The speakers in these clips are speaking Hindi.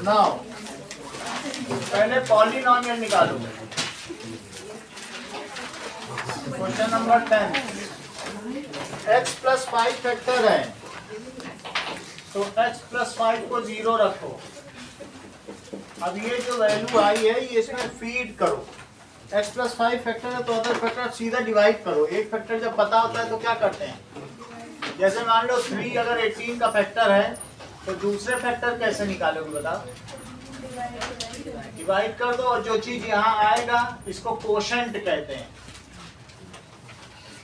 नाउ पहले पॉलिनॉमियल निकालो। Question number 10, x plus 5 factor है, तो x प्लस 5 को 0 रखो। अब ये जो वैल्यू आई है ये इसमें फीड करो। x प्लस 5 फैक्टर है तो अदर फैक्टर सीधा डिवाइड करो। एक फैक्टर जब पता होता है तो क्या करते हैं, जैसे मान लो 3 अगर 18 का फैक्टर है तो दूसरे फैक्टर कैसे निकालोगे बताओ? डिवाइड कर दो, और जो चीज यहाँ आएगा इसको कोशेंट कहते हैं।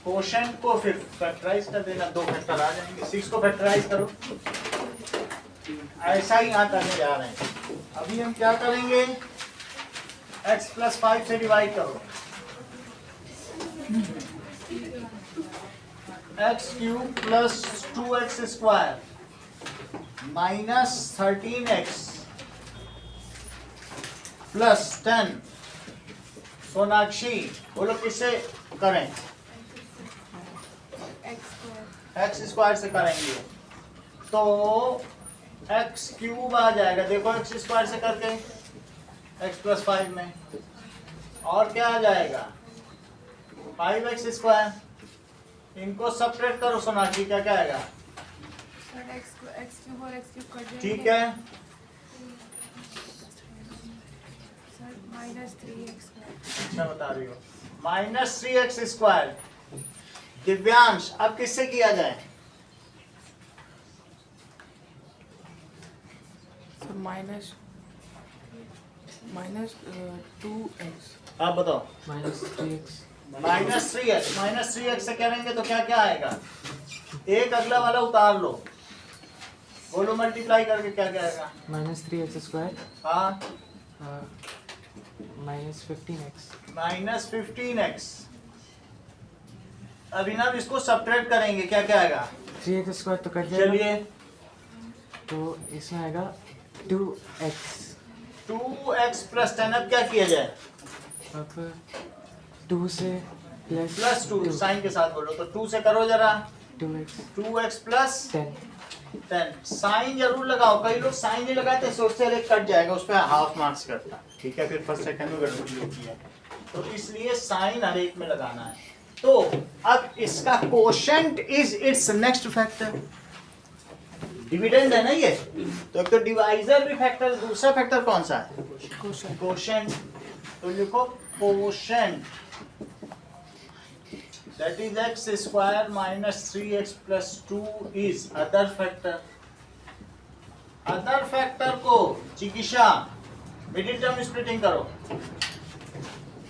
कोशेंट को फिर फैक्टराइज कर देना, 2 फैक्टर आ जाएंगे। 6 को फैक्टराइज करो। ऐसा ही यहाँ करने जा रहे हैं। अभी हम क्या करेंगे, x प्लस 5 से डिवाइड करो। x cube plus 2x square minus 13x plus 10। Sonakshi बोलो किससे करें? x स्क्वायर से करेंगे तो x क्यूब आ जाएगा। देखो x स्क्वायर से करके x प्लस 5 में, और क्या आ जाएगा 5x स्क्वायर। इनको सब्ट्रैक्ट करो सोनाक्षी, क्या क्या आएगा? ठीक है, अच्छा बता रही हो। Minus 3x square. दिव्यांश अब किससे किया जाए? Minus 2x। आप बताओ। Minus 3x। माइनस 3x से करेंगे तो क्या क्या आएगा? एक अगला वाला उतार लो, बोलो मल्टीप्लाई करके क्या क्या आएगा? Minus 3x square. हाँ, माइनस 15x। Minus 15x। अभिनव इसको सब्ट्रैक्ट करेंगे, क्या क्या आएगा? 3x स्क्वायर तो कट जाएगा। चलिए, तो इसमें आएगा 2x। 2x plus 10। अब क्या किया जाए? अब 2 से प्लस 2 साइन के साथ बोलो, तो 2 से करो जरा। 2x plus 10। साइन जरूर लगाओ। कई लोग साइन नहीं लगाते, सोचते अरे कट जाएगा, उस पर हाफ मार्क्स करता। ठीक है, फिर फर्स्ट सेकंड में गड़बड़ी होती है, तो इसलिए साइन हर एक में लगाना है। तो अब इसका quotient is it's next factor. Dividend है ना ये, तो एक तो डिवाइजर भी फैक्टर, दूसरा फैक्टर कौन सा है? कोशेंट। तो लिखो quotient, that is x square minus 3x plus 2 is other factor। Other factor को चिकित्सा मिडिल टर्म स्प्लिटिंग करो।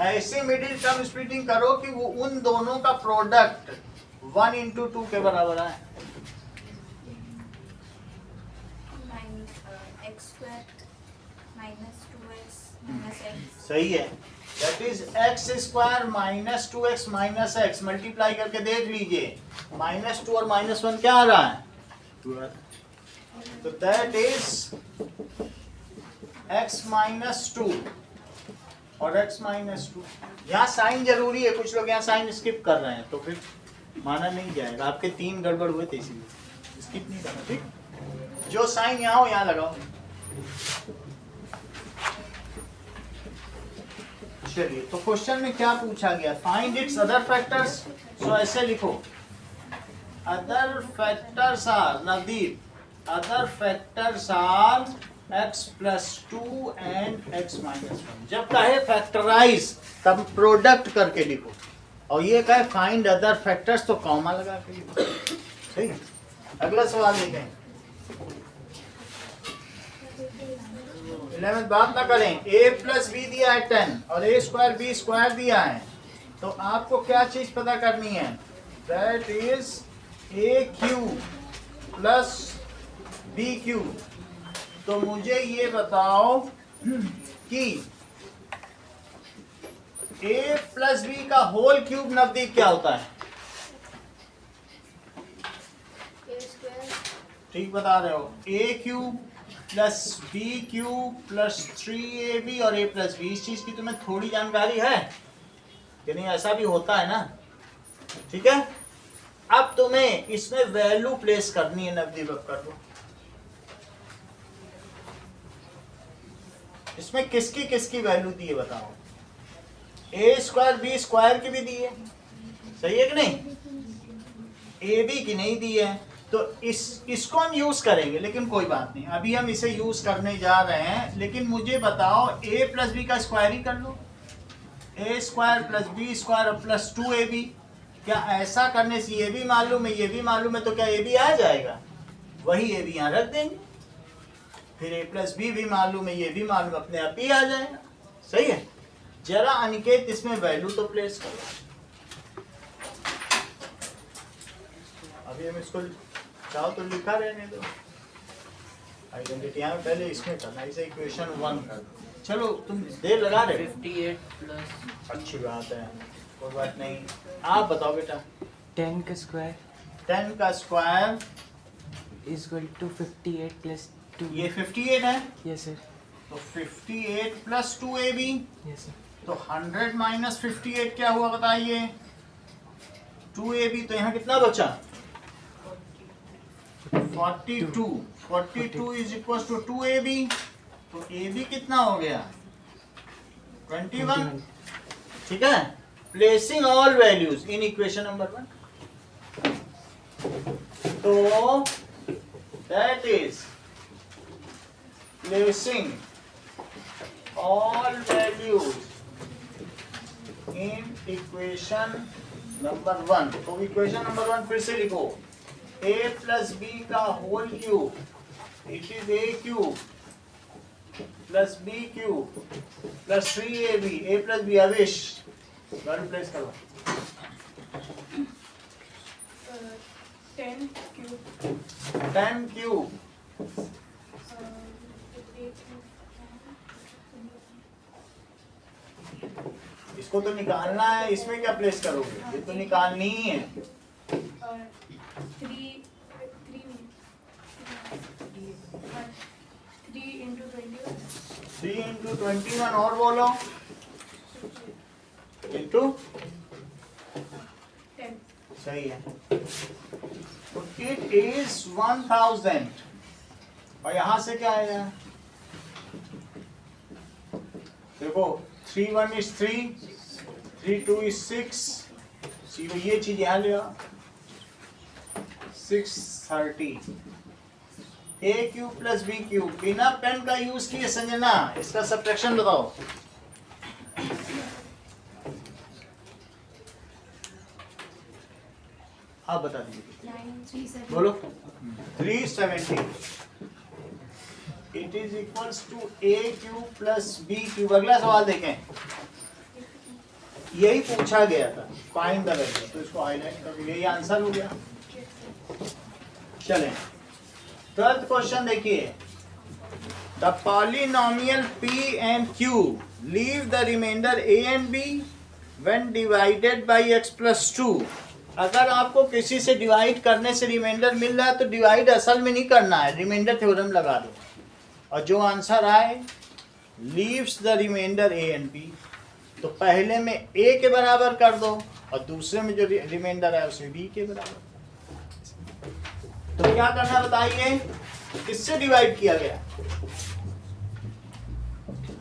ऐसे मिडिल टर्म स्प्लिटिंग करो कि वो उन दोनों का प्रोडक्ट 1 into 2 के बराबर है। x square minus 2x minus x। सही है, that is x square minus 2x minus x। Multiply करके देख लीजिए, -2 और -1 क्या आ रहा है? 2 आ रहा है। तो that is x minus 2 और x minus 2। यहाँ साइन जरूरी है, कुछ लोग यहाँ साइन स्किप कर रहे हैं तो फिर माना नहीं जाएगा। आपके 3 गड़बड़ हुए थे इसीलिए स्किप नहीं करना। ठीक, जो साइन यहाँ हो यहाँ लगाओ। चलिए, तो क्वेश्चन में क्या पूछा गया? Find its other factors. So ऐसे लिखो, other factors are, Navdeep, other factors are x plus 2 and x minus 1। जब कहे फैक्टराइज तब प्रोडक्ट करके लिखो, और ये कहे फाइंड अदर फैक्टर्स तो कॉमा लगा के लिखो। सही, अगला सवाल देखें। 11 बात ना करें। a प्लस बी दिया है 10 और a स्क्वायर बी स्क्वायर दिया है, तो आपको क्या चीज पता करनी है? That is a cube plus B cube. तो मुझे ये बताओ कि a प्लस बी का होल क्यूब नवदीप क्या होता है? ठीक बता रहे हो। a cube plus B cube plus 3ab और a प्लस बी। इस चीज की तुम्हें थोड़ी जानकारी है कि नहीं? ऐसा भी होता है ना। ठीक है, अब तुम्हें इसमें वैल्यू प्लेस करनी है। नवदीप अब कर दो। इसमें किसकी किसकी वैल्यू दी है बताओ? ए स्क्वायर बी स्क्वायर की भी दी है, सही है कि नहीं? ए बी की नहीं दी है, तो इसको हम यूज करेंगे, लेकिन कोई बात नहीं, अभी हम इसे यूज करने जा रहे हैं। लेकिन मुझे बताओ ए प्लस बी का स्क्वायर ही कर लो, A square plus B square plus 2ab। क्या ऐसा करने से ये भी मालूम है ये भी मालूम है, तो क्या ए बी आ जाएगा? वही ए बी यहाँ रख देंगे, फिर ए प्लस बी भी मालूम है ये भी मालूम, अपने आप ही आ जाएगा। सही है? जरा अनिकेत इसमें वैल्यू तो प्लेस करो। अभी हम इसको चाहो तो लिखा रहने दो, आइडेंटिटी में पहले इसमें करना, इसे इक्वेशन 1 कर दो। चलो तुम देर लगा रहे हो। 58 प्लस, अच्छी बात है, कोई बात नहीं। आप बताओ बेटा। 10 का स्क्वायर 10 का square is equal to 58 plus 2। ये 58 है, यस सर। तो 58 प्लस 2ab, यस सर। तो 100 माइनस 58 क्या हुआ बताइए? 2ab। तो यहाँ कितना बचा? 42। 42 इज इक्वल टू 2ab, तो ab कितना हो गया? 21। ठीक है? Placing all values in equation number 1, तो that is placing all values in equation number 1। तो इक्वेशन नंबर 1 फिर से लिखो, a प्लस बी का whole cube, it is a cube plus b cube plus 3ab, a plus B. Avesh replace करो। 10 cube 10 क्यूब इसको तो निकालना है, इसमें क्या प्लेस करोगे? ये तो निकालनी ही है। 3 इंटू 21 और बोलो, इंटू 10। सही है। तो इट इज 1000, और यहां से क्या आएगा? देखो 3 1 इज 3, 3 2 इज 6, सीधे ये चीज यहाँ ले आओ, 630। ए क्यूब प्लस बी क्यूब, बिना पेन का यूज किए संजना इसका सब्ट्रैक्शन बताओ। आप बता दीजिए, बोलो। 370 it is equals to A cube plus B cube. अगला सवाल देखें, यही पूछा गया था, फाइंड द वैल्यू, तो इसको हाईलाइट कर, यही आंसर हो गया। चलें 12th क्वेश्चन देखिए, the polynomial p and q leave the remainder a and b when divided by x plus 2। अगर आपको किसी से डिवाइड करने से रिमाइंडर मिल रहा है तो डिवाइड असल में नहीं करना है, रिमाइंडर थ्योरम लगा दो, और जो आंसर आए leaves the reminder a and b, तो पहले में a के बराबर कर दो और दूसरे में जो रिमाइंडर है उसे b के बराबर। तो क्या करना बताइए? किससे डिवाइड किया गया?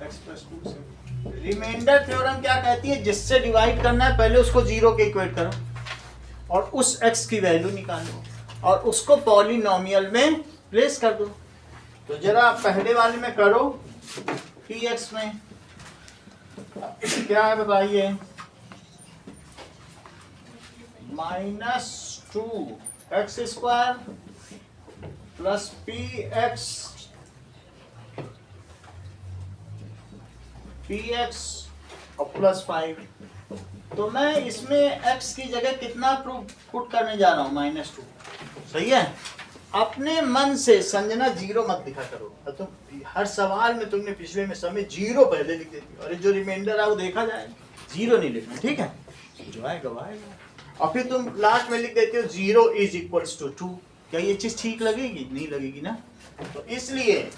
x plus 2 से। रिमाइंडर थ्योरम क्या कहती है? जिससे डिवाइड करना है पहले उसको 0 के इक्वेट करो और उस x की वैल्यू निकालो और उसको पॉलिनोमियल में प्लेस कर दो। तो जरा पहले वाले में करो, px में क्या है बताइए? -2x² प्लस px और प्लस 5। तो मैं इसमें x की जगह कितना पुट करने जा रहा हूँ? -2। सही है? अपने मन से संजना 0 मत लिखा करो, तुम हर सवाल में तुमने पिछले में समय 0 पहले लिख देती, और जो रिमाइंडर है वो देखा जाए, 0 नहीं लिखना, ठीक है? जो आएगा वो आएगा। और फिर तुम लास्ट में लिख देते हो 0 इज इक्वल्स टू 2। क्या ये चीज ठीक लगेगी? नहीं लगेगी ना। तो इसलिए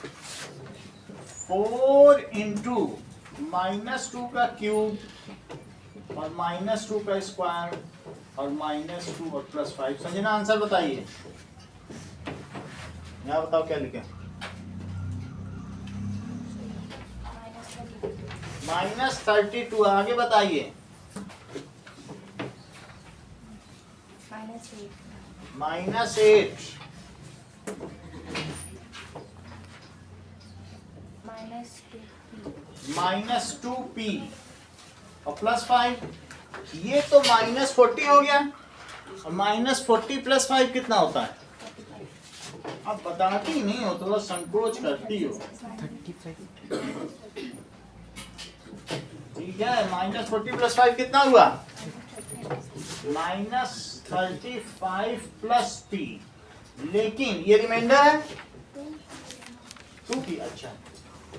4 इंटू -2 का क्यूब और -2 का स्क्वायर और -2 और प्लस 5। संजना आंसर बताइए, यहाँ बताओ क्या लिखे? -32। आगे बताइए। -8 -8 -2p और +5, ये तो -40 हो गया। और -40 + 5 कितना होता है? अब बताती नहीं हो, थोड़ा संकोच करती हो। 35 ठीक है, -40 + 5 कितना हुआ? -35 + p। लेकिन ये रिमाइंडर है 2p। अच्छा,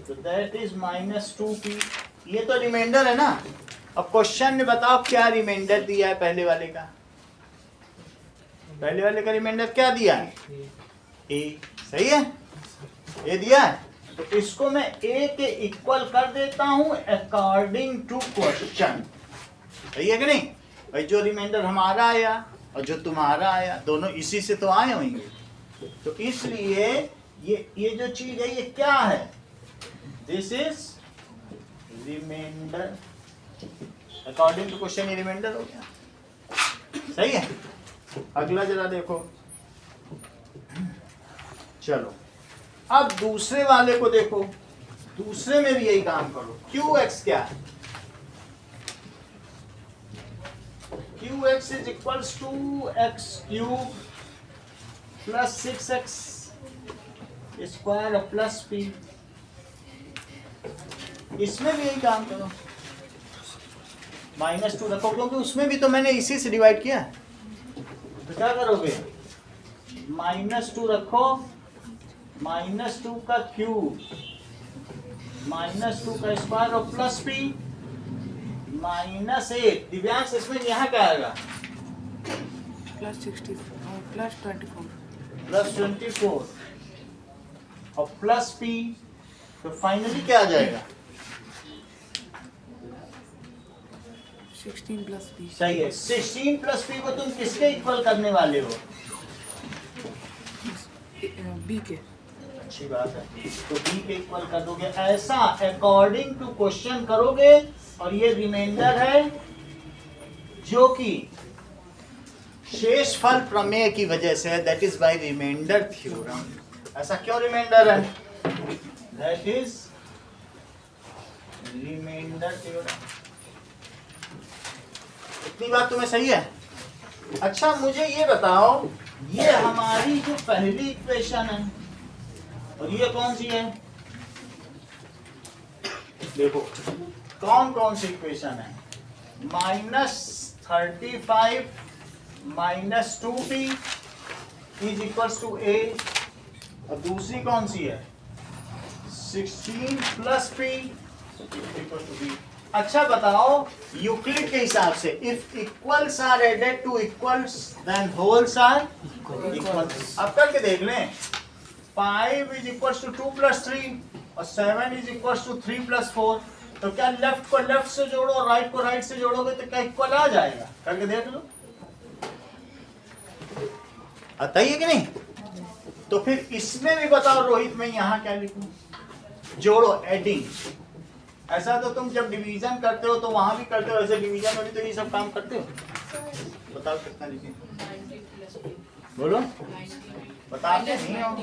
तो दैट इज -2p। ये तो रिमाइंडर है ना। अब क्वेश्चन में बताओ क्या रिमाइंडर दिया है पहले वाले का? पहले वाले का रिमाइंडर क्या दिया है? a। सही है, ये दिया है। तो इसको मैं a के इक्वल कर देता हूं अकॉर्डिंग टू क्वेश्चन। सही है कि नहीं भाई? जो रिमाइंडर हमारा आया और जो तुम्हारा आया, दोनों इसी से तो आए होंगे। तो इसलिए ये जो चीज है ये क्या है? This is reminder. According to question ये रिमाइंडर हो गया। सही है। अगला जरा देखो। चलो अब दूसरे वाले को देखो। दूसरे में भी यही काम करो। qx क्या है? qx is equals to x³ plus 6x square plus p। इसमें भी यही काम करो। -2 रखो, क्योंकि उसमें भी तो मैंने इसी से डिवाइड किया। तो क्या करोगे? -2 रखो, -2 का क्यूब, -2 का स्क्वायर और प्लस p, -8। दिव्यांश इसमें यहाँ क्या आएगा? +60 +24 +24 और प्लस p। तो फाइनली क्या आ जाएगा? 16 + p। सही है। 16 + p को तुम किसके इक्वल करने वाले हो? b के। अच्छी बात है। तो b के इक्वल कर दोगे। ऐसा अकॉर्डिंग टू क्वेश्चन करोगे। और ये रिमाइंडर है जो कि शेषफल प्रमेय की वजह से है। That is by reminder theorem. ऐसा क्यों रिमाइंडर है? That is reminder theorem. इतनी बात तुम्हें सही है? अच्छा, मुझे ये बताओ, ये हमारी जो पहली इक्वेशन है और ये कौन सी है? देखो कौन कौन सी इक्वेशन है। -35 -2p is equals to a। और दूसरी कौन सी है? 16 + p इक्वल टू b। अच्छा बताओ, यूक्लिड के हिसाब से if equals are added to equals then wholes are equal. अब करके देख लें। 5 इज इक्वल्स टू 2 + 3 और 7 इज इक्वल्स टू 3 + 4। तो क्या लेफ्ट को लेफ्ट से जोड़ो और राइट को राइट से जोड़ोगे तो क्या इक्वल आ जाएगा? करके देख लो। आता ही है कि नहीं? तो फिर इसमें भी बताओ रोहित, मैं यहाँ क्या लिखूं? जोड़ो, एडिंग। ऐसा तो तुम जब डिवीजन करते हो तो वहां भी करते हो, ऐसे डिवीजन में भी तो ये सब काम करते हो। बताओ कितना लिखें? बोलो, बताते नहीं हो।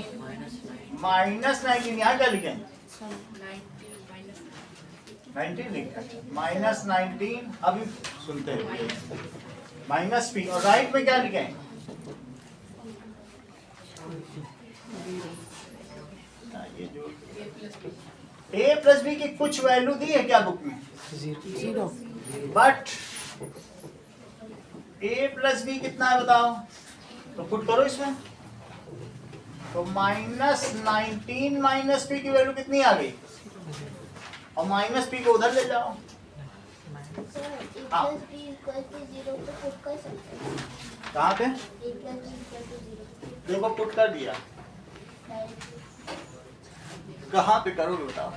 -19 यहाँ क्या लिखें? 19 लिखें। -19 अभी सुनते हैं। -p और राइट में क्या लिखें? ये जो a + b की कुछ वैल्यू दी है क्या बुक में? 0। बट a + b कितना है बताओ? तो पुट करो इसमें। तो -19 - p की वैल्यू कितनी आ गई? और -p को उधर ले जाओ। हाँ, कहाँ पे? देखो पुट कर दिया। कहाँ पे करोगे बताओ?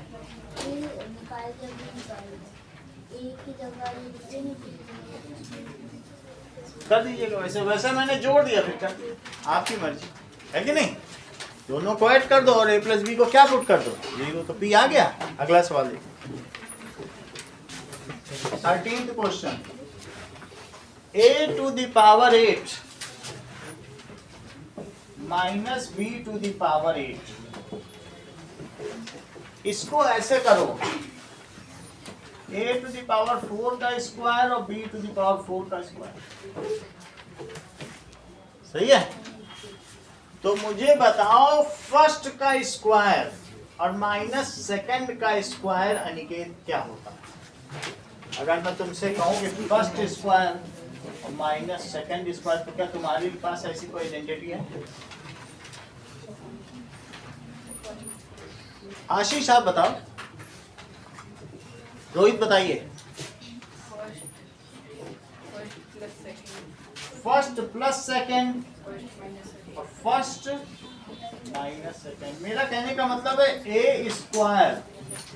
कर दीजिएगा। वैसे वैसे मैंने जोड़ दिया, फिर कर दिया। आपकी मर्जी है कि नहीं? दोनों को ऐड कर दो और a + b को क्या पुट कर दो? 0। तो p आ गया। अगला सवाल देखो। 13th question, a to the power 8 minus b to the power 8, इसको ऐसे करो, a to the power 4 का स्क्वायर और b to the power 4 का स्क्वायर, सही है। तो मुझे बताओ फर्स्ट का स्क्वायर और माइनस सेकंड का स्क्वायर अनिकेत क्या होता है। अगर मैं तुमसे कहूं कि फर्स्ट स्क्वायर और माइनस सेकंड स्क्वायर, तो क्या तुम्हारे पास ऐसी कोई आइडेंटिटी है? आशीष आप बताओ, रोहित बताइए। फर्स्ट प्लस सेकंड और फर्स्ट माइनस सेकंड। मेरा कहने का मतलब है ए स्क्वायर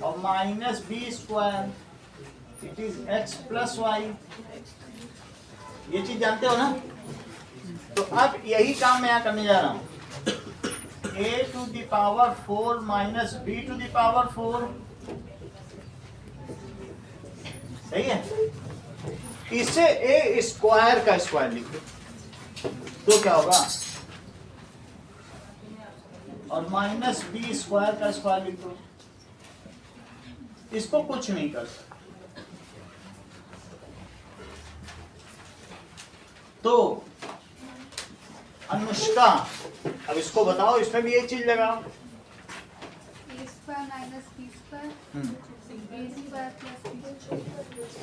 और minus B square, it is X plus Y. ये चीज जानते हो ना? तो अब यही काम मैं यहाँ करने जा रहा हूँ। a to the power 4 minus b to the power 4, सही है। इसे a स्क्वायर का स्क्वायर लिखो तो क्या होगा, और माइनस बी स्क्वायर का स्क्वायर लिखो, इसको कुछ नहीं कर सकते। तो अनुष्का, अब इसको बताओ, इसमें भी यही चीज लगाओ। a square minus b square, a square plus b square,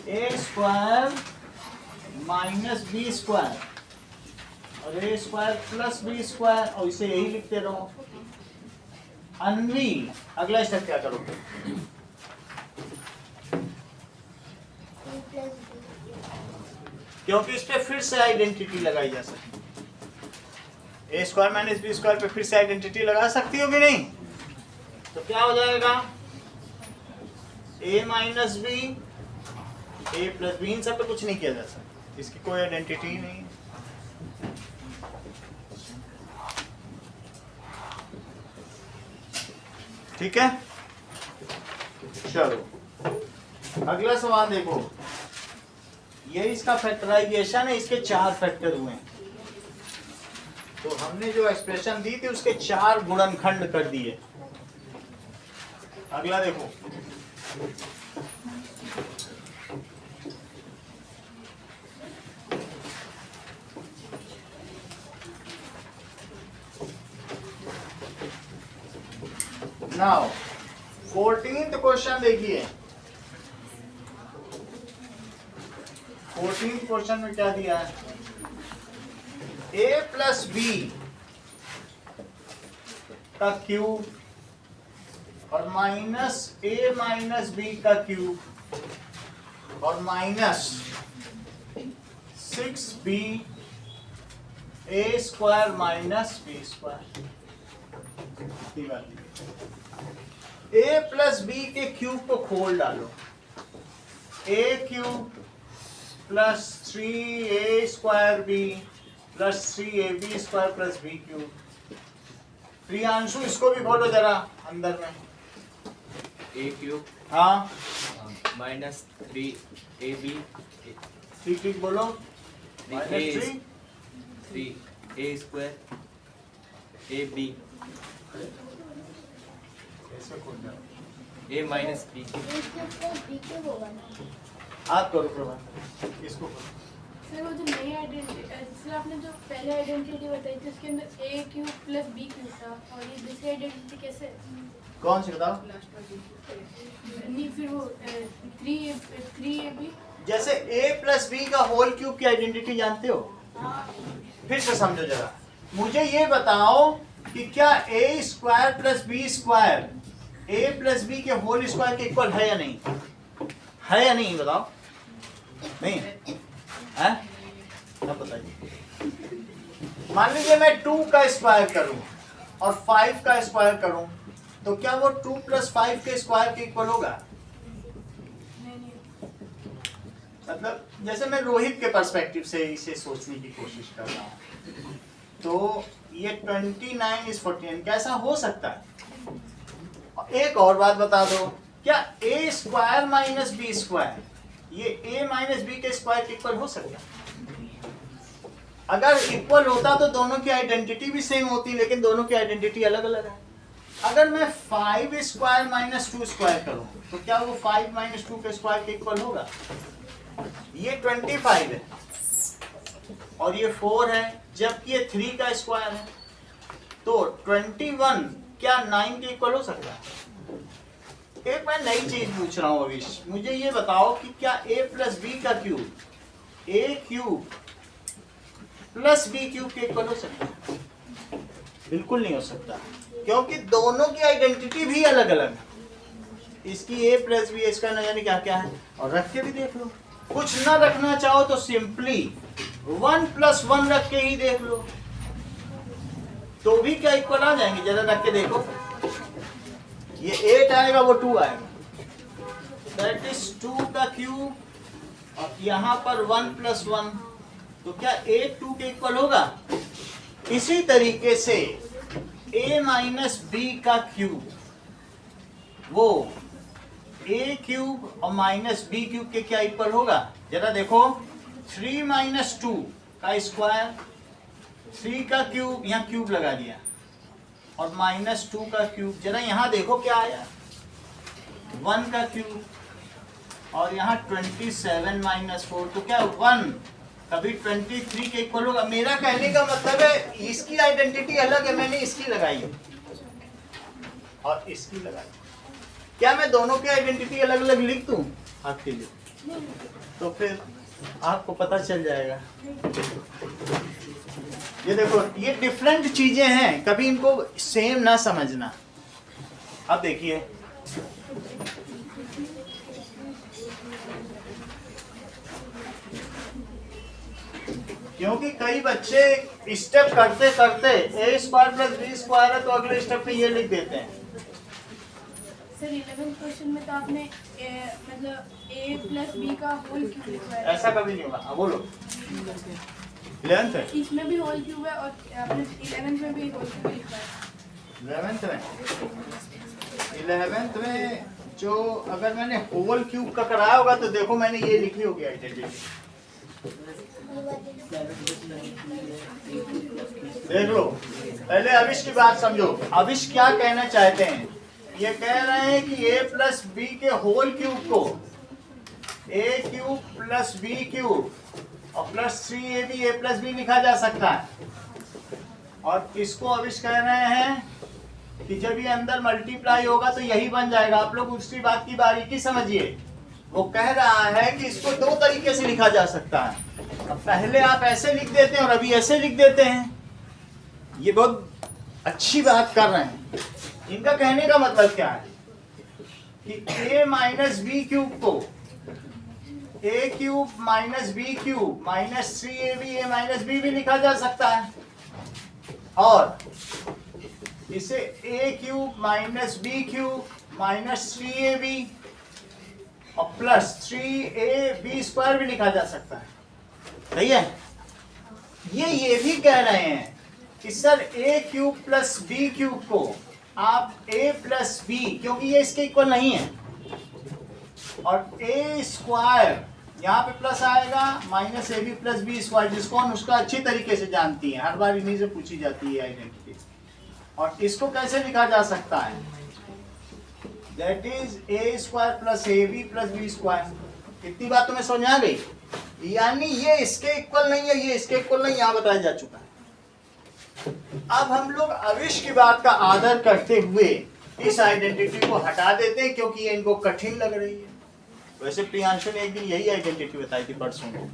A square minus B square और ए स्क्वायर प्लस बी स्क्वायर, और इसे यही लिखते रहो। अन्वी, अगला स्टेप क्या करोगे? क्योंकि इस पे फिर से आइडेंटिटी लगाई जा सकती है। A square minus B square पे फिर से आइडेंटिटी लगा सकती हो कि नहीं? तो क्या हो जाएगा, ए माइनस बी, ए प्लस बी, इन सब पे कुछ नहीं किया जा सकता, इसकी कोई आइडेंटिटी ही नहीं है। ठीक है, चलो अगला सवाल देखो। ये इसका फैक्टराइजेशन है, इसके 4 फैक्टर हुए हैं। तो हमने जो एक्सप्रेशन दी थी उसके 4 गुणनखंड कर दिए। अगला देखो, नाउ 14th क्वेश्चन देखिए। 14th क्वेश्चन में क्या दिया है, a प्लस बी का क्यूब और माइनस a माइनस बी का क्यूब और minus 6b a square minus B square. a plus B के क्यूब को खोल डालो, a cube plus 3a square B plus 3ab square plus B cube. Priyanshu इसको भी खोलो जरा अंदर में। ए क्यूब हाँ माइनस 3ab, ठीक ठीक बोलो। Minus 3 A square A B, ऐसे खोल जाओ। A minus B. आप करो प्रभात, इसको करो। सर वो जो नई आइडेंटिटी, सर आपने जो पहले आइडेंटिटी बताई थी उसके अंदर ए क्यूब प्लस बी क्यूब था, और ये दूसरी आइडेंटिटी कैसे? कौन सी बताओ? नहीं, फिर वो 3ab। जैसे a प्लस बी का होल क्यूब की आइडेंटिटी जानते हो? फिर से समझो जरा, मुझे ये बताओ कि क्या a square plus B square a plus B के होल स्क्वायर के इक्वल है या नहीं? है या नहीं बताओ? नहीं है? अब बताइए। मान लीजिए मैं 2 का स्क्वायर करूं और 5 का स्क्वायर करूं, तो क्या वो 2 प्लस 5 के स्क्वायर के इक्वल होगा? मतलब जैसे मैं रोहित के पर्सपेक्टिव से इसे सोचने की कोशिश कर रहा हूँ, तो ये 29 इज 14 कैसा हो सकता है? एक और बात बता दो, क्या a square minus B square ये a माइनस बी के स्क्वायर के इक्वल हो सकता है? अगर इक्वल होता तो दोनों की आइडेंटिटी भी सेम होती, लेकिन दोनों की आइडेंटिटी अलग अलग है। अगर मैं 5 स्क्वायर माइनस 2 स्क्वायर करूं तो क्या वो 5 माइनस 2 के स्क्वायर के इक्वल होगा? ये 25 है और ये 4 है, जबकि ये 3 का स्क्वायर है। तो 21 क्या 9 के इक्वल हो सकता है? एक मैं नई चीज पूछ रहा हूँ अविश, मुझे ये बताओ कि क्या a प्लस बी का cube a cube plus B cube के इक्वल हो सकता है? बिल्कुल नहीं हो सकता, क्योंकि दोनों की आइडेंटिटी भी अलग अलग है। इसकी a प्लस बी इसका न जाने क्या क्या है, और रख के भी देख लो। कुछ ना रखना चाहो तो सिंपली 1 प्लस 1 रख के ही देख लो, तो भी क्या इक्वल आ जाएंगे? जरा रख के देखो, ये 8 आएगा वो 2 आएगा, दैट इज 2 का क्यूब, और यहाँ पर 1 प्लस 1, तो क्या 8 2 के इक्वल होगा? इसी तरीके से a माइनस बी का क्यूब वो a क्यूब और माइनस बी क्यूब के क्या इक्वल होगा? जरा देखो, 3 माइनस 2 का स्क्वायर, 3 का क्यूब, यहाँ क्यूब लगा दिया, और माइनस 2 का क्यूब, जरा यहाँ देखो क्या आया, 1 का क्यूब, और यहाँ 27 माइनस 4, तो क्या 1 कभी 23 के इक्वल होगा? मेरा कहने का मतलब है इसकी आइडेंटिटी अलग है, मैंने इसकी लगाई और इसकी लगाई। क्या मैं दोनों की आइडेंटिटी अलग अलग लिख दूं आपके लिए? तो फिर आपको पता चल जाएगा। ये देखो, ये डिफरेंट चीजें हैं, कभी इनको सेम ना समझना। अब देखिए, क्योंकि कई बच्चे स्टेप करते करते a square plus B square है तो अगले स्टेप पे ये लिख देते हैं। सर 11th क्वेश्चन में तो आपने मतलब a प्लस बी का होल क्यूब लिखा है। ऐसा कभी नहीं होगा। अब बोलो, 11th है, इसमें भी होल क्यूब है और आपने 11th में भी होल क्यूब लिखा है। 11th में जो अगर मैंने होल क्यूब का कराया होगा तो देखो मैंने ये लिखी होगी आइडेंटिटी, देख लो। पहले अविश की बात समझो, अविश क्या कहना चाहते हैं? ये कह रहे हैं कि a प्लस बी के होल क्यूब को a cube plus B cube और plus 3ab a plus B लिखा जा सकता है, और इसको अविश कह रहे हैं कि जब ये अंदर मल्टीप्लाई होगा तो यही बन जाएगा। आप लोग उसकी बात की बारीकी समझिए। वो कह रहा है कि इसको दो तरीके से लिखा जा सकता है, पहले आप ऐसे लिख देते हैं और अभी ऐसे लिख देते हैं। ये बहुत अच्छी बात कर रहे हैं। इनका कहने का मतलब क्या है कि a माइनस बी क्यूब को a cube minus B cube minus 3ab a minus B भी लिखा जा सकता है, और इसे a cube minus B cube minus 3ab और प्लस 3ab स्क्वायर भी लिखा जा सकता है। सही है? ये भी कह रहे हैं कि sir a cube plus B cube को आप a प्लस बी, क्योंकि ये इसके इक्वल नहीं है, और a स्क्वायर यहाँ पे प्लस आएगा minus ab plus B square, जिसको हम उसका अच्छी तरीके से जानती है, हर बार इन्हीं से पूछी जाती है आइडेंटिटी। और इसको कैसे लिखा जा सकता है? That is a square plus ab plus B square. इतनी बात तुम्हें समझ आ गई? यानी ये इसके इक्वल नहीं है, ये इसके इक्वल नहीं, यहाँ बताया जा चुका है। अब हम लोग अविश की बात का आदर करते हुए इस आइडेंटिटी को हटा देते हैं, क्योंकि ये इनको कठिन लग रही है। वैसे प्रियांशु ने एक दिन यही आइडेंटिटी बताई थी परसों को,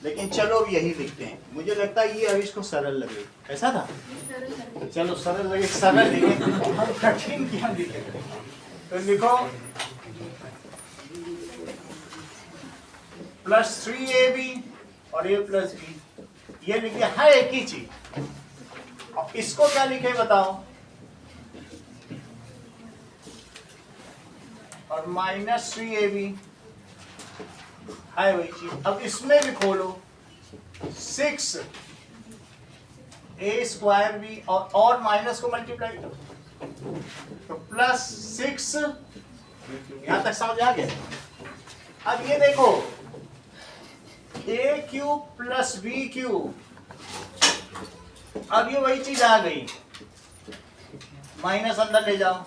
लेकिन चलो अब यही लिखते हैं। मुझे लगता है ये अविश को सरल लगे। ऐसा था? चलो सरल लगे, सरल लिखे, हम कठिन क्या लिखे। तो लिखो प्लस 3ab और a प्लस बी, ये लिखे है एक ही चीज। अब इसको क्या लिखे बताओ? और माइनस 3ab है वही चीज। अब इसमें भी खोलो 6 a स्क्वायर भी, और माइनस को मल्टीप्लाई करो तो प्लस 6। यहां तक समझ आ गया? अब ये देखो ए क्यूब प्लस बी क्यूब, अब ये वही चीज आ गई, माइनस अंदर ले जाओ,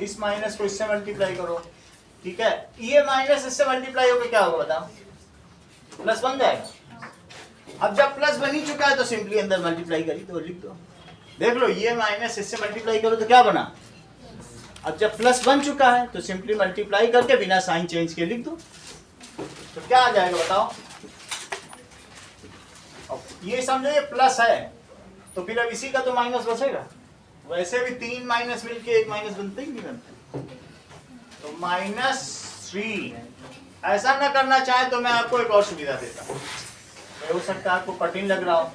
इस माइनस को इससे मल्टीप्लाई करो, ठीक है, ये माइनस इससे मल्टीप्लाई होकर क्या होगा बताओ, प्लस बन जाएगा। अब जब प्लस बन ही चुका है तो सिंपली अंदर मल्टीप्लाई करी तो लिख दो, देख लो ये माइनस इससे मल्टीप्लाई करो तो क्या बना, अब जब प्लस बन चुका है तो सिंपली मल्टीप्लाई करके बिना साइन चेंज के लिख दो, तो क्या आ जाएगा बताओ। अब ये समझो ये प्लस है तो फिर अब इसी का तो माइनस बचेगा, वैसे भी 3 माइनस मिलके 1 माइनस बनते ही नहीं बनते, तो -3। ऐसा ना करना चाहे तो मैं आपको एक और सुविधा देता हूँ, हो सकता है आपको कठिन लग रहा हो,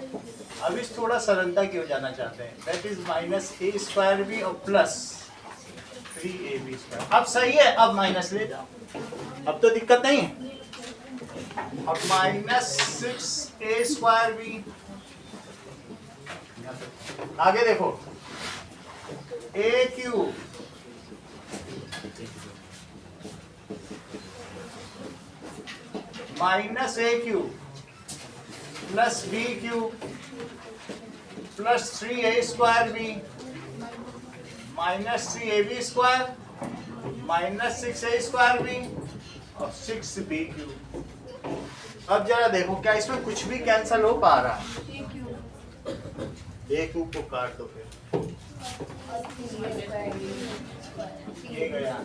अब इस थोड़ा सरलता की हो जाना चाहते हैं, दैट इज -a² और प्लस 3ab²। अब सही है, अब माइनस ले जाओ, अब तो दिक्कत नहीं है। अब -6a²b, आगे देखो a³ -a³ plus b³ plus 3a²b -3ab² -6a²b और 6b³। अब जरा देखो क्या इसमें कुछ भी कैंसिल हो पा रहा है, a³ को काट दो, फिर ये गया,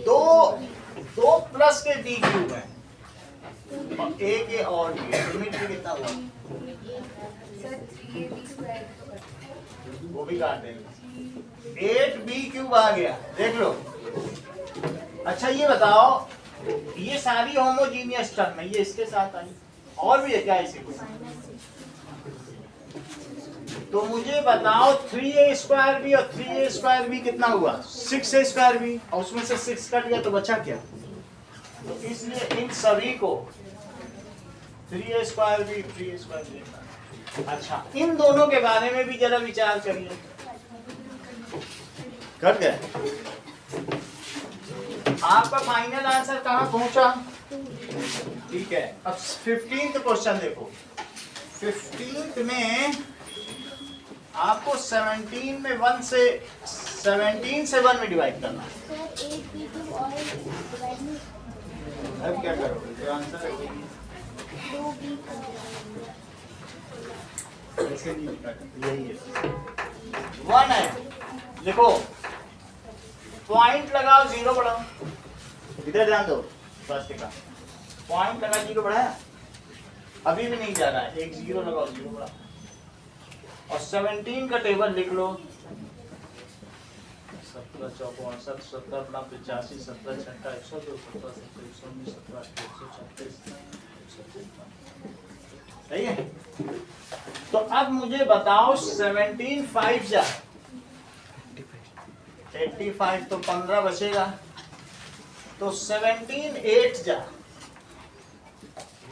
दो प्लस के b³ है और a के और b, लिमिट में कितना हुआ वो भी काट देंगे, 8b³ आ गया, देख लो। अच्छा ये बताओ, ये सारी होमोजीनियस टर्म है, ये इसके साथ आई, और भी है क्या इसी को, तो मुझे बताओ 3a² और 3a² कितना हुआ, 6a², और उसमें से 6 कट गया तो बचा क्या, तो इसलिए इन सभी को 3a²। अच्छा इन दोनों के बारे में भी जरा विचार करिए, कर गए आपका फाइनल आंसर कहाँ पहुंचा, ठीक है। अब 15th क्वेश्चन देखो, 15th में आपको 17 में 1 से 17 से 1 में डिवाइड करना है। अब क्या करोगे, आंसर ऐसे नहीं लिखा, यही है 1 है, देखो पॉइंट लगाओ 0 बढ़ाओ, इधर ध्यान दो, फर्स्ट का पॉइंट लगा 0 बढ़ाया, अभी भी नहीं जा रहा है, एक 0 लगाओ 0 बढ़ाओ, और 17 का टेबल लिख लो, 17 चौको 68, 17 अपना 85, 17 छक्का 102, 17 17 119, 17 136, सही है। तो अब मुझे बताओ 17 5 जा 85, तो 15 बचेगा, तो 17 8 जा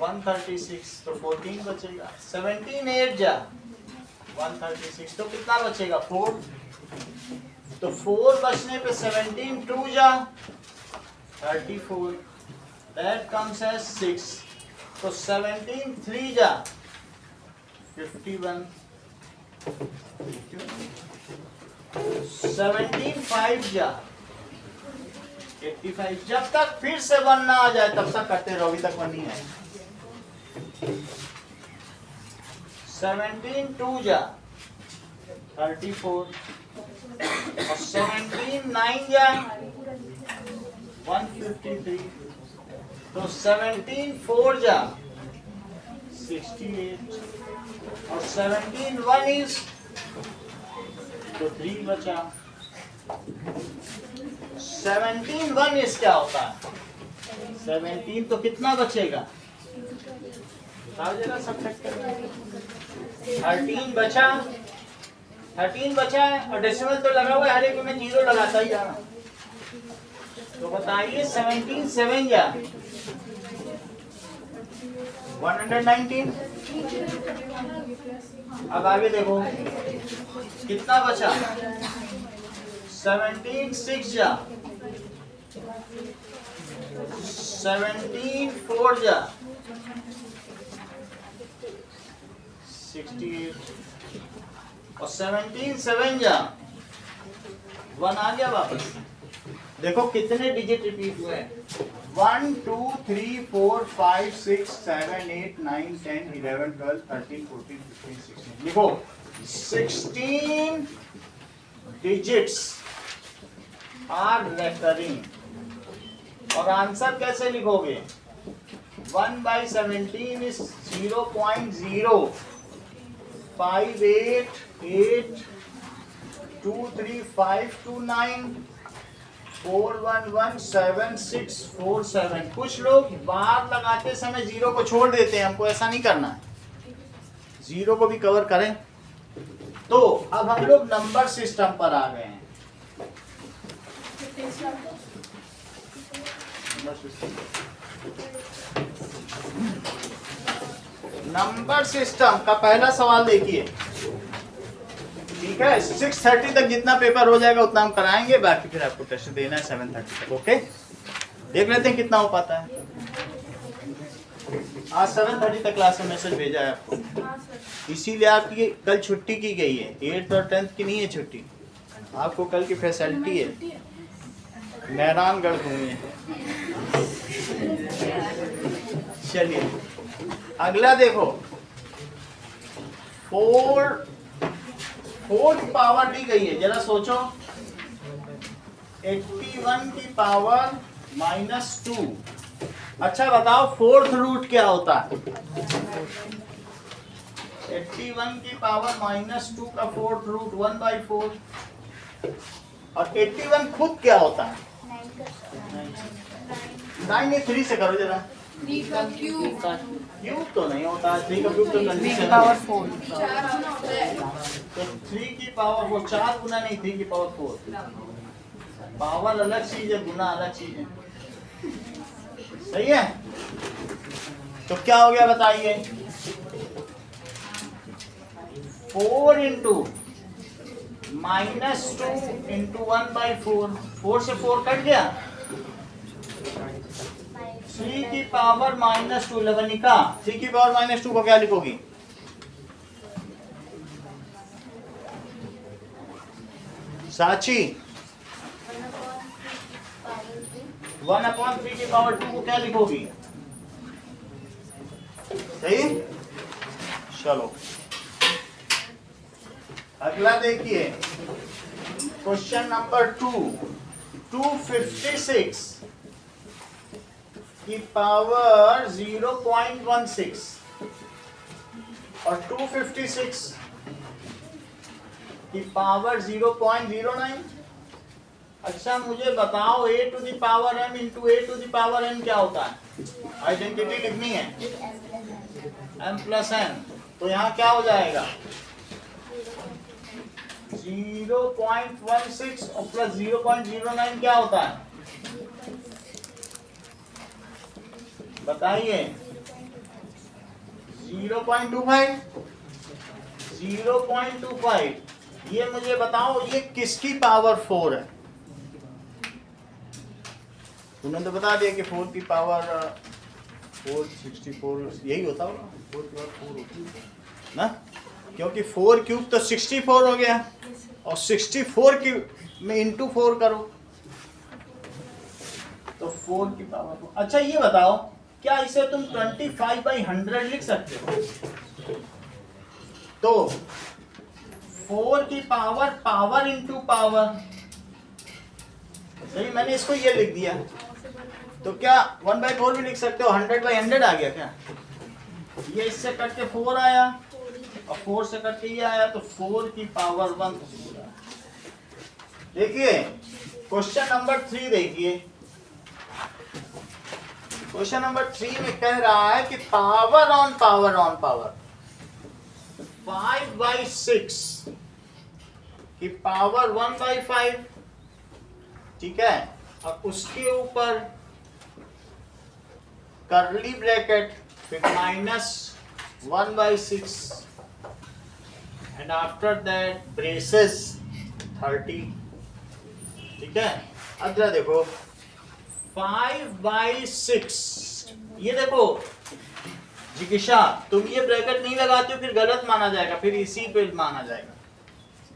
136, तो 14 बचेगा, 17 8 जा 136, तो कितना बचेगा 4, तो 4 बचने पे 17 2 जा 34, that comes as 6, तो 17 3 जा 51, 17 5 जा 85, जब तक फिर से 1 ना आ जाए तब तक करते रहो, अभी तक 1 नहीं आए। 17 2 जा 34, और 17 9 जा 153, तो 17 4 जा 68, और 17 1 is तो 3 बचा, 17 1 is क्या होता है, 17 तो कितना बचेगा, बताओ जरा सब्ट्रैक्ट करके, 13 बचा, 13 बचा है, और डेसिमल तो लगा हुआ है, हर एक में 0 लगाता ही जा रहा, तो बताइए 17 7 जा 119। अब आगे देखो कितना बचा, 17 6 जा 17 4 जा 68 और 17 7 जा 1 आ गया वापस। देखो कितने डिजिट रिपीट हुए हैं, 1 2 3 4 5 6 7 8 9 10 11 12 13 14 15 16 लिखो 16 डिजिट्स आर रेकरिंग। और आंसर कैसे लिखोगे, 1/17 इज 0.058823529 4117647। कुछ लोग बार लगाते समय जीरो को छोड़ देते हैं, हमको ऐसा नहीं करना है, जीरो को भी कवर करें। तो अब हम लोग नंबर सिस्टम पर आ गए हैं। नंबर सिस्टम का पहला सवाल देखिए, ठीक है। 6:30 तक जितना पेपर हो जाएगा उतना हम कराएंगे, बाकी फिर आपको टेस्ट देना है 7:30 तक। ओके, देख लेते हैं कितना हो पाता है। आज 7:30 तक क्लास में मैसेज भेजा है आपको, इसीलिए आपकी कल छुट्टी की गई है। 8th और 10th की नहीं है छुट्टी, आपको कल की फैसिलिटी है, मैदानगढ़ घूमिए। चलिए अगला देखो, 4 की पावर दी गई है, जरा सोचो। 81 की पावर -2। अच्छा बताओ 4th रूट क्या होता है? 81 की पावर -2 का 4th रूट 1/4। और 81 खुद क्या होता है? 9 नहीं, 3 से करो जरा। 3 का क्यूब क्यूब तो नहीं होता है, 3 का क्यूब तो कंडीशन पावर 4 4 गुना होता है। तो 3 की पावर वो 4 गुना नहीं, 3 की पावर 4। पावर अलग चीज है, गुना अलग चीज है, सही है। तो क्या हो गया बताइए, 4 इंटू -2 इंटू 1/4। 4 से 4 कट गया। 3 की पावर -2 लवनिका, 3 की पावर -2 को क्या लिखोगी? साची 1/3 की पावर 2 को क्या लिखोगी? सही। चलो अगला देखिए, क्वेश्चन नंबर 2। 256 की पावर 0.16 और 256 की पावर 0.09। अच्छा मुझे बताओ a to the power m into a to the power n क्या होता है? आइडेंटिटी लिखनी है, m प्लस n। तो यहाँ क्या हो जाएगा, 0.16 और प्लस 0.09 क्या होता है बताइए? 0.25। 0.25। ये मुझे बताओ ये किसकी पावर 4 है? उन्होंने तो बता दिया कि 4 की पावर 464 यही होता होगा, 4 की पावर 4 होती है ना, क्योंकि 4 क्यूब तो 64 हो गया, और 64 की में इंटू 4 करो तो 4 की पावर 4। अच्छा ये बताओ, क्या इसे तुम 25/100 लिख सकते हो? तो 4 की पावर पावर इंटू पावर, सही, मैंने इसको ये लिख दिया। तो क्या 1/4 भी लिख सकते हो? 100/100 आ गया क्या? ये इससे कट के 4 आया और 4 से कट के ये आया, तो 4 की पावर 1। देखिए क्वेश्चन नंबर 3 देखिए, क्वेश्चन नंबर 3 में कह रहा है कि पावर ऑन पावर 5/6 की पावर 1/5, ठीक है, और उसके ऊपर कर्ली ब्रैकेट फिर -1/6 एंड आफ्टर दैट ब्रेसेस 30, ठीक है। अब जरा देखो 5/6। ये देखो जिगिशा, तुम ये ब्रैकेट नहीं लगाते हो फिर गलत माना जाएगा, फिर इसी पे माना जाएगा,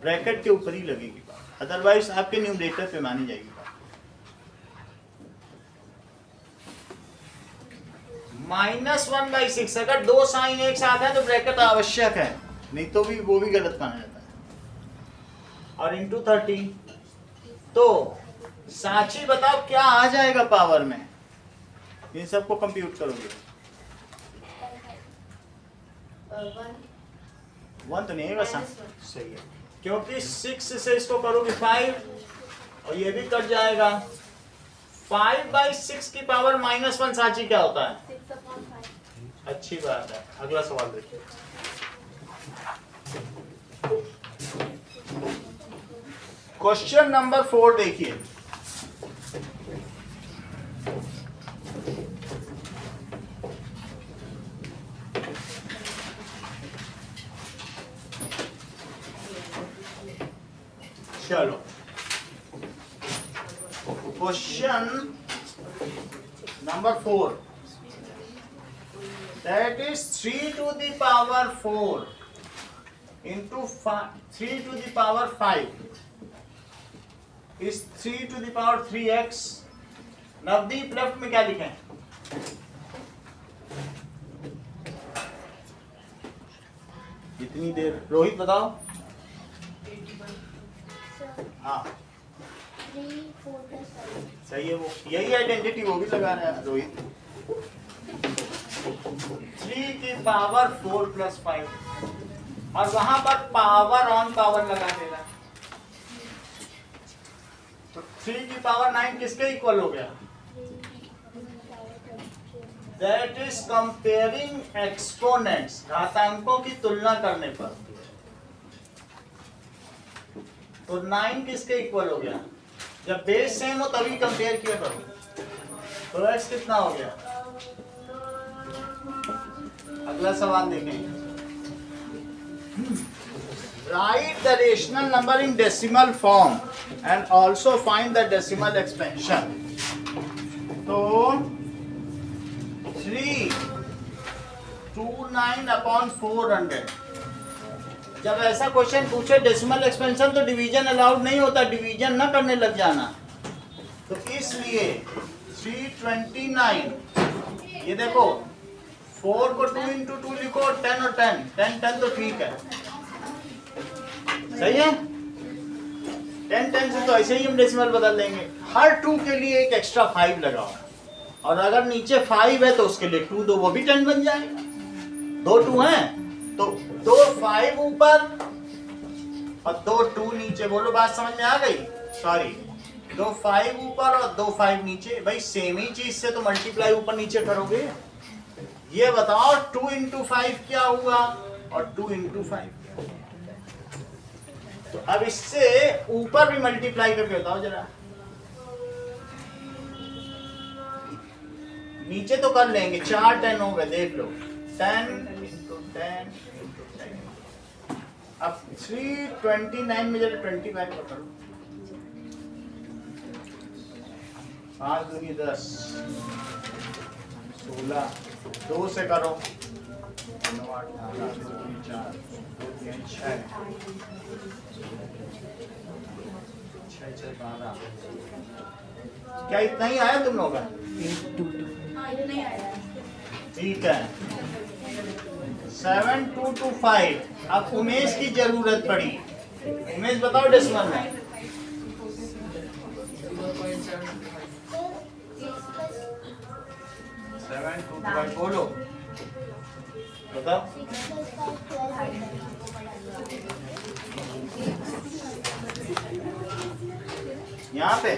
ब्रैकेट के ऊपर ही लगेगी बात, अदरवाइज आपके न्यूमरेटर पे मानी जाएगी बात। -1/6 अगर दो साइन एक साथ है तो ब्रैकेट आवश्यक है, नहीं तो भी वो भी गलत माना जाता है। और इंटू 30, तो साची बताओ क्या आ जाएगा पावर में, इन सबको कंप्यूट करोगे। 1 तो नहीं है, सही है, क्योंकि 6 से इसको करोगे 5 और ये भी कट जाएगा। 5/6 की पावर -1 साची क्या होता है? 6/5। अच्छी बात है, अगला सवाल देखिए। क्वेश्चन नंबर 4 देखिए। चलो question number 4, that is 3 to the power 4 into 3 to the power 5 is 3 to the power 3x। Navdeep left में क्या लिखें? इतनी देर रोहित बताओ। हाँ 3, 4 + 5। सही है, वो यही आइडेंटिटी वो भी लगा रहा है रोहित। 3 की पावर 4 + 5 और वहां पर पावर ऑन पावर लगा देना, तो 3 की पावर 9 किसके इक्वल हो गया? दैट इज कंपेयरिंग एक्सपोनेंट्स, घातांकों की तुलना करने पर। तो 9 किसके इक्वल हो गया? जब बेस सेम हो तभी कंपेयर किया करो। तो x कितना हो गया? अगला सवाल देखें। Right the rational number in decimal form and also find the decimal expansion. तो 329/400। जब ऐसा क्वेश्चन पूछे डेसिमल एक्सपेंशन तो डिवीजन अलाउड नहीं होता, डिवीजन ना करने लग जाना। तो इसलिए 329, ये देखो 4 को 2 × 2 लिखो, 10 और 10, 10 10 तो ठीक है, सही है। 10 10 से तो ऐसे ही हम डेसिमल बदल देंगे। हर 2 के लिए एक एक्स्ट्रा 5 लगाओ, और अगर नीचे 5 है तो उसके लिए 2 दो, वो भी 10 बन जाएगा। 2 2 हैं तो 2 5 ऊपर और 2 2 नीचे। बोलो बात समझ में आ गई? सॉरी, 2 5 ऊपर और 2 5 नीचे। भाई सेम ही चीज से तो मल्टीप्लाई ऊपर नीचे करोगे। ये बताओ 2 × 5 क्या हुआ और 2 × 5 क्या हुआ। तो अब इससे ऊपर भी मल्टीप्लाई करके बताओ जरा। नीचे तो कर लेंगे, 4 10 हो गए, देख लो 10 × 10 × 10। अब 329 में जरा 25 पकड़ो, 5 दूनी 10, 16, 2 से करो 9 8 12 4 2 3 6 6 12। क्या इतना ही आया तुम लोगों का? 8 2 2। हाँ, इतना ही आया है। ठीक है, 7 2 2 5। अब उमेश की जरूरत पड़ी। उमेश बताओ डेसिमल में। 7 2 2 5 बोलो, बताओ। यहाँ पे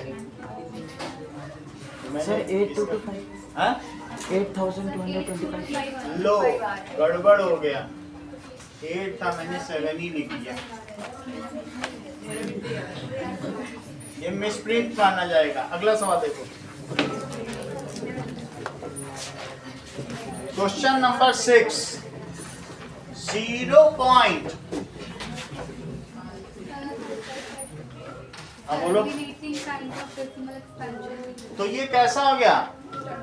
सर 8225। हाँ? 8225। लो गड़बड़ हो गया, 8 था, मैंने 7 ही लिख दिया। ये मिसप्रिंट माना जाएगा। अगला सवाल देखो, क्वेश्चन नंबर 6। 0.5 हाँ बोलो। Terminating kind of decimal expansion. तो ये कैसा हो गया?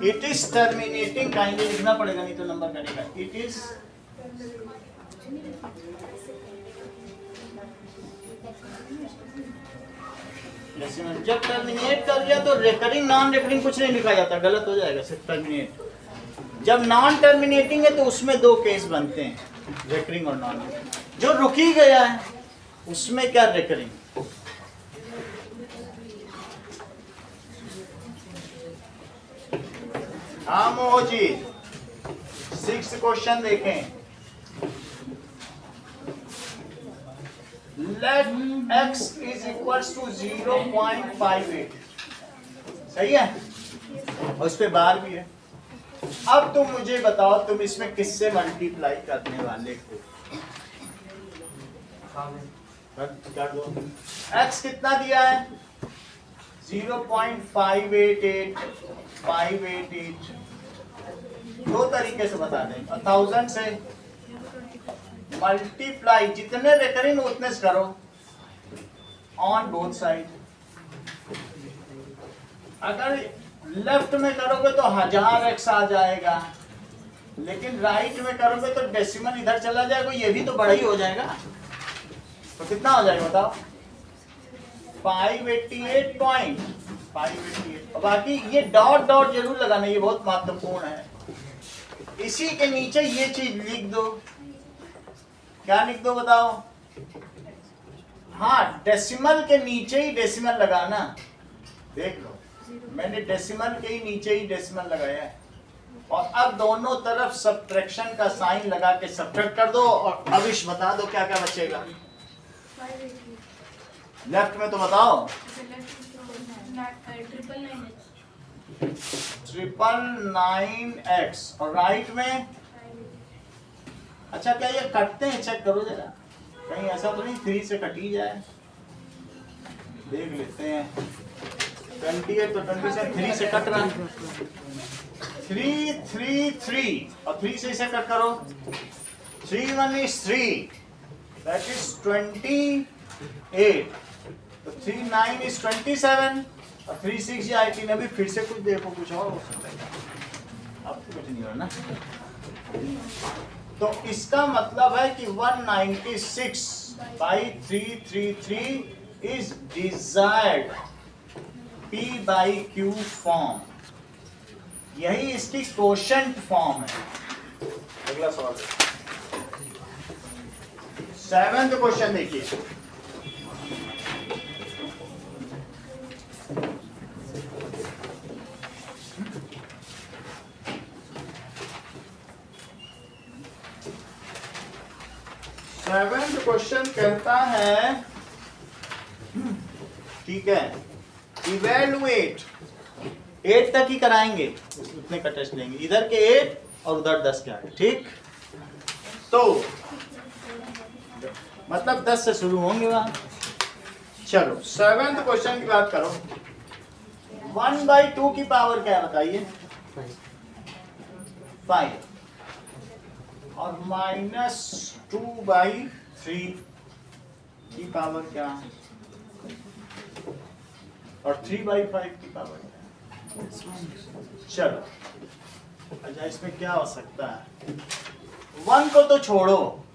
इट इज टर्मिनेटिंग काइंड लिखना पड़ेगा, नहीं तो नंबर कटेगा। It is decimal. जब टर्मिनेट कर दिया तो रेकरिंग नॉन रेकरिंग कुछ नहीं लिखा जाता, गलत हो जाएगा, सिर्फ टर्मिनेट। जब नॉन टर्मिनेटिंग है तो उसमें दो केस बनते हैं, रेकरिंग और नॉन रेकरिंग। जो रुक ही गया है उसमें क्या रेकरिंग। हाँ मोहजी, 6th क्वेश्चन देखें। Let x is equals to 0.58, सही है, और उस पे बार भी है। अब तुम मुझे बताओ, तुम इसमें किससे मल्टीप्लाई करने वाले हो? कर दो। x कितना दिया है? 0.588 दो तरीके से बता दें। 1000 से मल्टीप्लाई, जितने रेकरिंग उतने से करो ऑन बोथ साइड। अगर लेफ्ट में करोगे तो 1000x आ जाएगा, लेकिन राइट में करोगे तो डेसिमल इधर चला जाएगा, ये भी तो बड़ा ही हो जाएगा। तो कितना हो जाएगा बताओ? 588.588। बाकी ये डॉट डॉट जरूर लगाना, ये बहुत महत्वपूर्ण है। इसी के नीचे ये चीज लिख दो। क्या लिख दो बताओ? हाँ, डेसिमल के नीचे ही डेसिमल लगाना। देख लो, मैंने डेसिमल के ही नीचे ही डेसिमल लगाया है। और अब दोनों तरफ सब्ट्रैक्शन का साइन लगा के सब्ट्रैक्ट कर दो, और अविश बता दो क्या क्या बचेगा। लेफ्ट में तो बताओ। 999x। और राइट में? अच्छा, क्या ये कटते हैं? चेक करो जरा, कहीं ऐसा तो नहीं 3 से कट ही जाए। देख लेते हैं। 28 तो 20 से 3 से कट रहा है। 3 3 3 और 3 से इसे कट करो। 3 1 is 3, that is 28। तो 3 9 is 27 और 3 6 या 18। अभी फिर से कुछ देखो, कुछ और हो सकता है। अब तो कुछ नहीं हो रहा ना। तो इसका मतलब है कि 196/333 is desired P/Q फॉर्म। यही इसकी कोशेंट फॉर्म है। अगला सवाल 7th क्वेश्चन देखिए। सेवेंथ क्वेश्चन कहता है, ठीक है, इवेलुएट 8 तक ही कराएंगे, उतने का टेस्ट लेंगे। इधर के 8 और उधर 10 के 8, ठीक। तो मतलब 10 से शुरू होंगे वहां। चलो 7th क्वेश्चन की बात करो। 1/2 की पावर क्या बताइए? 5 और -2/3 की पावर क्या? और 3/5 की पावर क्या? चलो, अच्छा इसमें क्या हो सकता है? 1 को तो छोड़ो,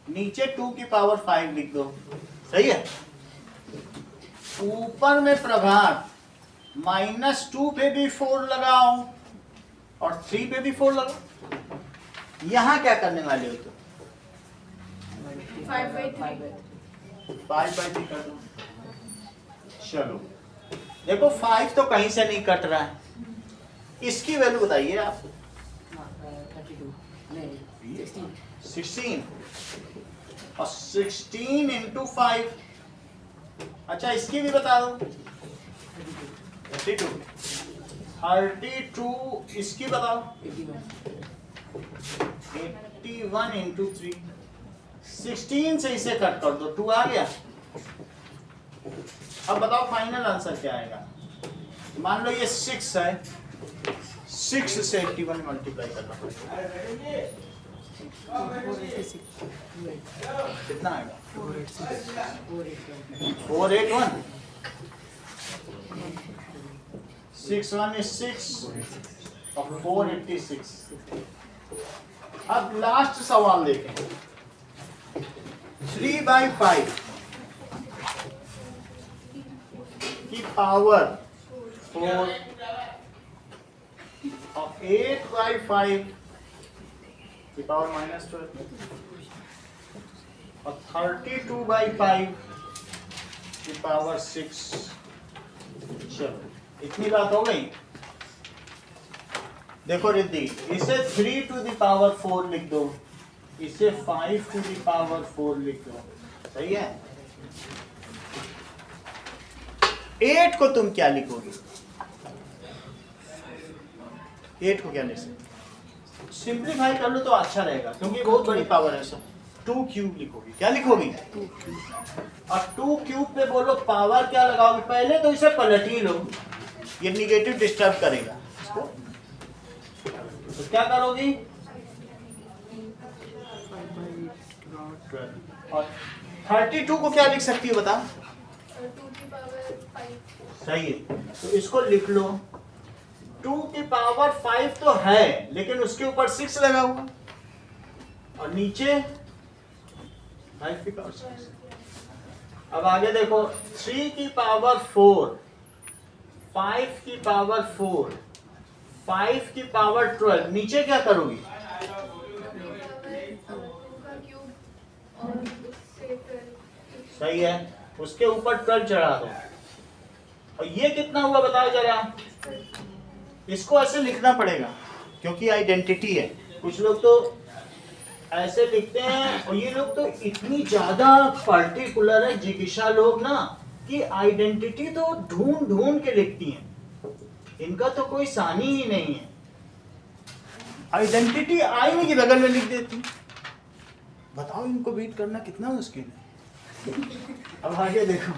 नीचे 2 की पावर 5 लिख दो, सही है। ऊपर में प्रभात, -2 पे भी 4 लगाओ और 3 पे भी 4 लगाओ। यहाँ क्या करने वाले हो तुम? 5/3 कर दो। चलो देखो, 5 तो कहीं से नहीं कट रहा है। इसकी वैल्यू बताइए आप। 16 और 16 into 5। अच्छा इसकी भी बता दो। 32 इसकी बताओ। 81 into 3। 16 से इसे कट कर दो, 2 आ गया। अब बताओ फाइनल आंसर क्या आएगा? मान लो ये 6 है, 6 से 81 मल्टीप्लाई करना पड़ेगा। कितना आएगा? 481। 6 1 is 6 और 486। अब लास्ट सवाल देखें। 3/5 की पावर 4 और 8/5 की पावर -12 और 32/5 की पावर 6। चलो इतनी बात हो गई। देखो रिद्धि, इसे 3 to the power 4 लिख दो, इसे 5 to the power 4 लिख दो, सही है। 8 को तुम क्या लिखोगे? 8 को क्या लिख सकते? सिंप्लीफाई कर लो तो अच्छा रहेगा, क्योंकि बहुत बड़ी पावर है सर। 2 क्यूब लिखोगे, क्या लिखोगे? और 2 क्यूब पे बोलो पावर क्या लगाओगे? पहले तो इसे पलट ही लो, ये निगेटिव डिस्टर्ब करेगा इसको। तो क्या करोगी? और 32 को क्या लिख सकती हो बता? 2 की पावर 5। सही है, तो इसको लिख लो। 2 की पावर 5 तो है, लेकिन उसके ऊपर 6 लगा हुआ और नीचे 5 की पावर 6। अब आगे देखो, 3 की पावर 4, 5 की पावर 4, 5 की पावर 12, नीचे क्या करोगी? 2 का क्यूब और उससे 12। सही है, उसके ऊपर 12 चढ़ा दो। और ये कितना हुआ बताओ जरा? इसको ऐसे लिखना पड़ेगा क्योंकि आइडेंटिटी है। कुछ लोग तो ऐसे लिखते हैं, और ये लोग तो इतनी ज्यादा पर्टिकुलर है जिज्ञासा लोग ना, कि आइडेंटिटी तो ढूंढ ढूंढ के लिखती हैं। इनका तो कोई सानी ही नहीं है। आइडेंटिटी आईने के बगल में लिख देती। बताओ इनको बीट करना कितना मुश्किल है। अब आगे देखो,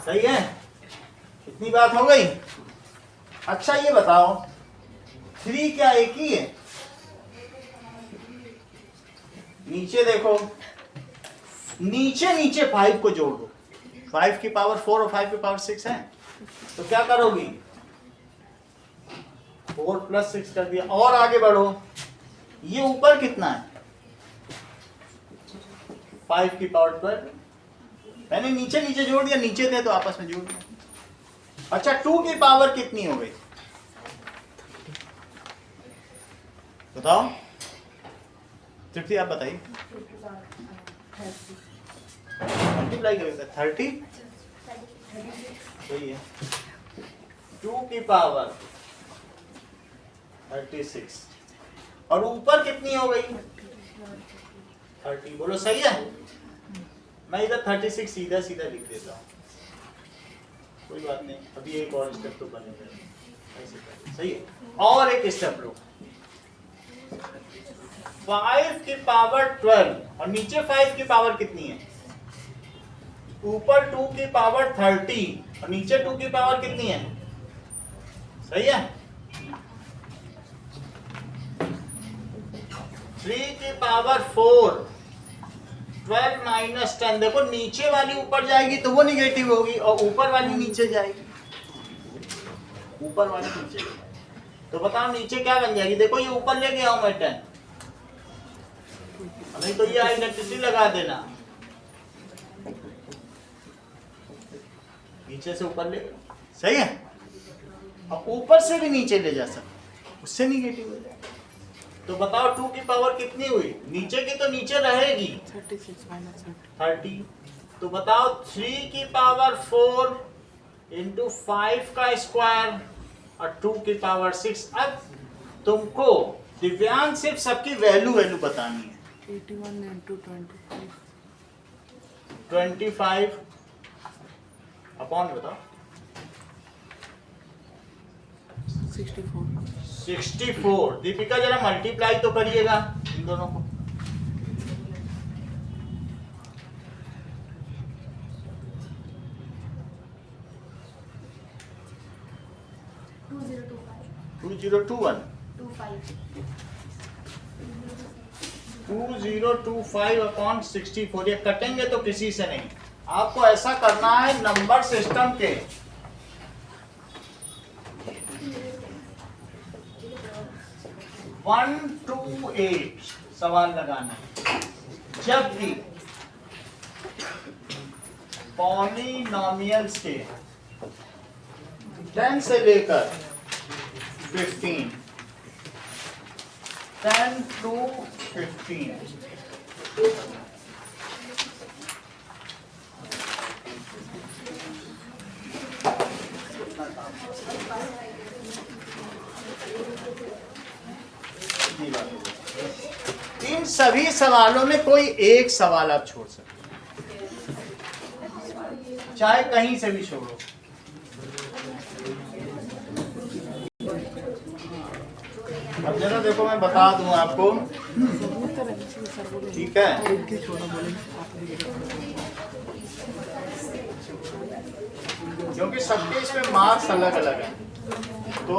सही है, इतनी बात हो गई। अच्छा ये बताओ, 3 क्या एक ही है? नीचे देखो, नीचे नीचे 5 को जोड़ दो। 5 की पावर 4 और 5 की पावर 6 है, तो क्या करोगी? 4 + 6 कर दिया। और आगे बढ़ो, ये ऊपर कितना है? 5 की पावर 12। मैंने नीचे नीचे जोड़ दिया, नीचे थे तो आपस में जोड़ दिया। अच्छा 2 की पावर कितनी हो गई बताओ? तृप्ति आप बताइए। मल्टीप्लाई करेंगे 30, सही है। 2 की पावर 36 और ऊपर कितनी हो गई? 30। बोलो सही है। मैं इधर 36 सीधा सीधा लिख देता हूँ, कोई बात नहीं। अभी एक और स्टेप तो बनेगा, ऐसे सही है। और एक स्टेप लो, 5 की पावर 12 और नीचे 5 की पावर कितनी है? ऊपर 2 की पावर 30 और नीचे 2 की पावर कितनी है? सही है। 3 की पावर 4, 12 - 10। देखो नीचे वाली ऊपर जाएगी तो वो निगेटिव होगी, और ऊपर वाली नीचे जाएगी, ऊपर वाली नीचे। तो बताओ नीचे क्या बन जाएगी? देखो ये ऊपर ले गया हूं मैं 10, नहीं तो ये आइडेंटिटी लगा देना, नीचे से ऊपर ले, सही है। अब ऊपर से भी नीचे ले जा सकते, उससे निगेटिव हो जाएगा। तो बताओ 2 की पावर कितनी हुई? नीचे की तो नीचे रहेगी 36 - 30। तो बताओ 3 की पावर 4 × 5 का स्क्वायर और 2 की पावर 6। अब तुमको दिव्यांग सिर्फ सबकी वैल्यू बतानी है। 81 × 25 25 अपॉन बताओ 64 64। दीपिका जरा मल्टीप्लाई तो करिएगा इन दोनों को। $2025 2021 2025 अपॉन 64। ये कटेंगे तो किसी से नहीं। आपको ऐसा करना है, नंबर सिस्टम के 1 to 8 सवाल लगाना है। जब भी पॉलिनोमियल्स के 10 से लेकर 15, 10 to 15 इन सभी सवालों में कोई एक सवाल आप छोड़ सकते हैं, चाहे कहीं से भी छोड़ो। अब जरा देखो, मैं बता दूं आपको, ठीक है? क्योंकि सबके इसमें मार्क्स अलग अलग हैं, तो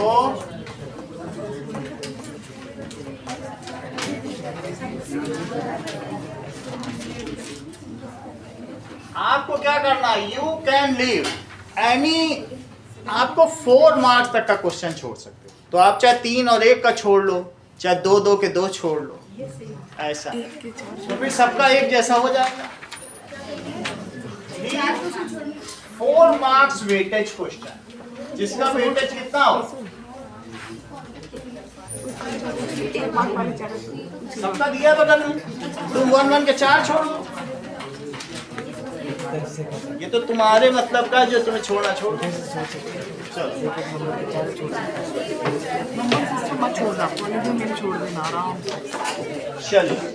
आपको क्या करना है, यू कैन लीव एनी, आपको 4 मार्क्स तक का क्वेश्चन छोड़ सकते हो। तो आप चाहे 3 और 1 का छोड़ लो, चाहे 2 के 2 छोड़ लो, ऐसा तो फिर सबका एक जैसा हो जाएगा। 4 मार्क्स वेटेज क्वेश्चन, जिसका वेटेज कितना हो, सबका दिया तो कर लो, तुम 1 के 4 छोड़ दो, ये तो तुम्हारे मतलब का, जो तुम्हें छोड़ना छोड़ दो। चलो छोड़ देना आराम से। चलिए।